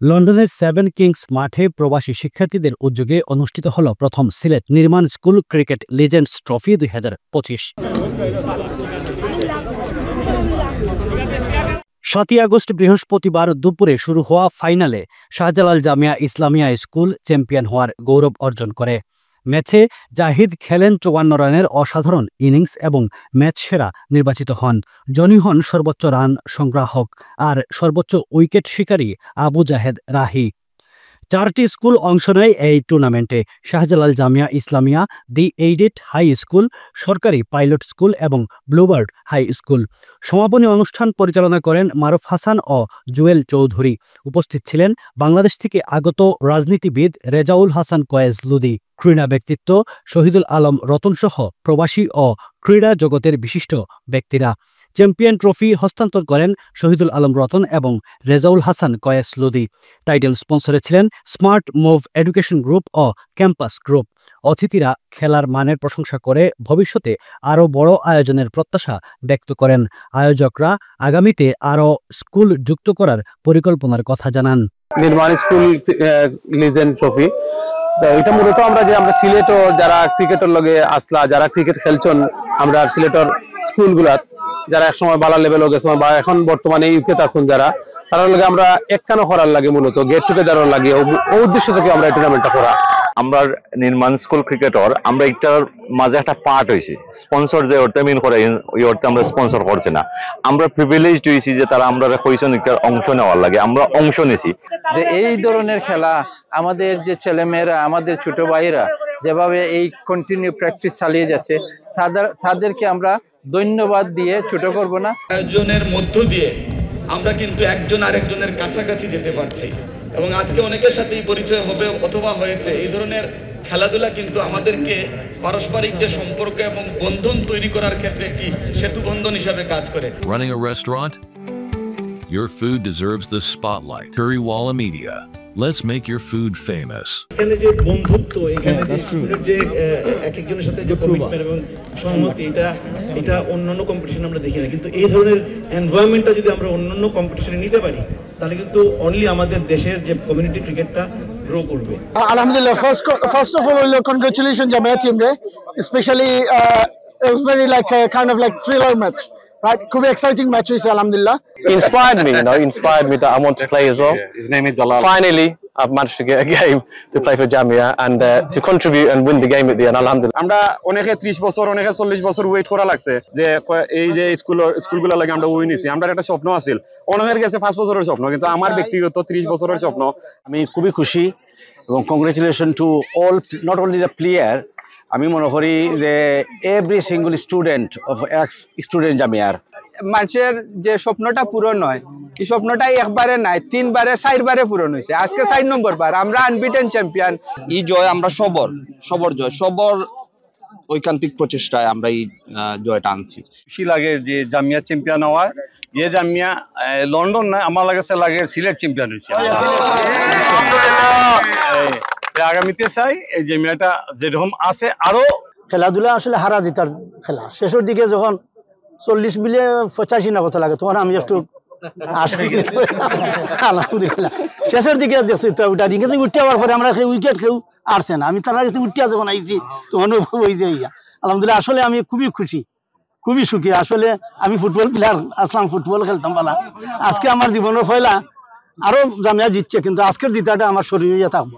লন্ডনের 7 কিংস মাঠে প্রবাসী শিক্ষার্থীদের উদ্যোগে অনুষ্ঠিত হল প্রথম সিলেট নির্মাণ school cricket legends trophy 2025। 7 August বৃহস্পতিবার দুপুরে শুরু হওয়া ফাইনালে শাহজালাল জামিয়া ইসলামিয়া স্কুল চ্যাম্পিয়ন হওয়ার গৌরব অর্জন করে। ম্যাচে জাহিদ খেলেন 54 রানের অসাধারণ ইনিংস এবং ম্যাচ সেরা নির্বাচিত হন। জনি হন সর্বোচ্চ রান সংগ্রাহক আর সর্বোচ্চ উইকেট শিকারী আবু জাহেদ রাহি। 4টি স্কুল অংশ নেয় এই টুর্নামেন্টে: শাহজালাল জামিয়া ইসলামিয়া, দি এইডেড হাই স্কুল, সরকারি পাইলট স্কুল এবং ব্লুবার্ড হাই স্কুল। সমাপনী অনুষ্ঠান পরিচালনা করেন মারুফ হাসান ও জুয়েল চৌধুরী। উপস্থিত ছিলেন বাংলাদেশ থেকে আগত রাজনীতিবিদ রেজাউল হাসান কয়েস লুদি, ক্রীড়া ব্যক্তিত্ব শহীদুল আলম রতন সহ প্রবাসী ও ক্রীড়া জগতের বিশিষ্ট ব্যক্তিরা। চ্যাম্পিয়ন ট্রফি হস্তান্তর করেন শহীদুল আলম রতন এবং রেজাউল হাসান কয়েস লুদি। টাইটেল স্পন্সরে ছিলেন স্মার্ট মুভ এডুকেশন গ্রুপ ও ক্যাম্পাস গ্রুপ। অতিথিরা খেলার মানের প্রশংসা করে ভবিষ্যতে আরও বড় আয়োজনের প্রত্যাশা ব্যক্ত করেন। আয়োজকরা আগামীতে আরও স্কুল যুক্ত করার পরিকল্পনার কথা জানান। নির্মাণ স্কুল লিজেন্ড ট্রফি এটা মূলত আমরা সিলেটর যারা ক্রিকেটের লগে আসলা, যারা ক্রিকেট খেলছেন, আমরা সিলেটর স্কুলগুলা যারা একসময় বালা লেভেল গেছে বা এখন বর্তমানে ইউকেতে আছেন যারা, তারা লগে আমরা একখানো করার লাগে, মূলত গেট টুগেদারের লাগে ও উদ্দেশ্য থেকে আমরা এই টুর্নামেন্টটা করা। আমরা নির্মাণ স্কুল ক্রিকেটর আমরা এটার মাঝে একটা পার্ট হয়েছি। স্পন্সর যে অর্থে মিন করে ওই অর্থে আমরা স্পন্সর করছি না, আমরা প্রিভিলেজড হয়েছি যে তারা আমরা কইছেন এটার অংশ নেওয়ার লাগে, আমরা অংশ নিয়েছি। যে এই ধরনের খেলা আমাদের যে ছেলেমেয়েরা, আমাদের ছোট ভাইরা যেভাবে এই কন্টিনিউ প্র্যাকটিস চালিয়ে যাচ্ছে, তাদেরকে আমরা ধন্যবাদ দিয়ে ছোট করব না। আয়োজনের মধ্য দিয়ে আমরা কিন্তু একজন আরেকজনের কাছাকাছি যেতে পারছি এবং আজকে অনেকের সাথেই পরিচয় হবে অথবা হয়েছে। এই ধরনের খেলাধুলা কিন্তু আমাদেরকে পারস্পরিক যে সম্পর্ক এবং বন্ধন তৈরি করার ক্ষেত্রে একটি সেতু বন্ধন হিসাবে কাজ করে। Running a restaurant? Your food deserves the spotlight. Currywalla Media. Let's make your food famous. এখানে যে বন্ধুত্ব, এখানে যে এক একজনের সাথে যে কমিটমেন্ট এবং সম্মতি, এটা অন্যান্য কম্পিটিশন আমরা দেখি না। কিন্তু এই ধরনের এনভায়রনমেন্টটা যদি আমরা অন্যান্য কম্পিটিশনে নিতে পারি, তাহলে কিন্তু অনলি আমাদের দেশের যে কমিউনিটি ক্রিকেটটা গ্রো করবে। আলহামদুলিল্লাহ, first of all congratulation Jamia team রে, specially it was very like a kind of like thriller match. Right, could be exciting match, alhamdulillah. Inspired me that I want to play as well. His name is Jalal. Finally, I've managed to get a game to play for Jamia and to contribute and win the game at the end, alhamdulillah. আমরা অনেকে 30 বছর, অনেকে 40 বছর wait করা লাগছে যে এই যে স্কুলগুলো লাগে আমরা উইন নিছি। আমরা একটা স্বপ্ন আছিল, অনেকের কাছে 5 বছরের স্বপ্ন, কিন্তু আমার ব্যক্তিগত 30 বছরের স্বপ্ন। আমি খুবই খুশি এবং congratulation to all, not only the player, আমি মনে করি যে every single student of ex student জামিয়ার। মানুষের যে স্বপ্নটা পূরণ হয়, এই স্বপ্নটাই একবারে নাই, 3 বারে 4 বারে পূরণ হয়েছে। আজকে 4 নম্বর বার আমরা আনবিটেন চ্যাম্পিয়ন। এই জয় আমরা সবর জয়, সবর ঐকান্তিক প্রচেষ্টায় আমরা এই জয়টা আনছি। খুশি লাগে যে জামিয়া চ্যাম্পিয়ন হওয়ার, যে জামিয়া লন্ডন না, আমার লাগে সিলেট চ্যাম্পিয়ন হয়েছে। আগামীতে চাই এই জামিয়াটা যেরকম আছে আরো। খেলাধুলা আসলে হারা জিতার খেলা। শেষের দিকে যখন 40 মিলিয়ে 85 না কত লাগে, তখন আমি একটু আলহামদুলিল্লাহ শেষের দিকে দেখছি তো ওটা কিন্তু উঠতে যাওয়ার পরে আমরা উইকেট কেউ আসছে না। আমি তার কাছে উঠতে যখন আইছি তখন ওই যে আলহামদুলিল্লাহ, আসলে আমি খুবই খুশি, খুবই সুখী। আসলে আমি ফুটবল প্লেয়ার আসলাম, ফুটবল খেলতাম পালা, আজকে আমার জীবনের ফয়লা আরো জামিয়া জিতছে, কিন্তু আজকের জিতাটা আমার শরীরে থাকবো।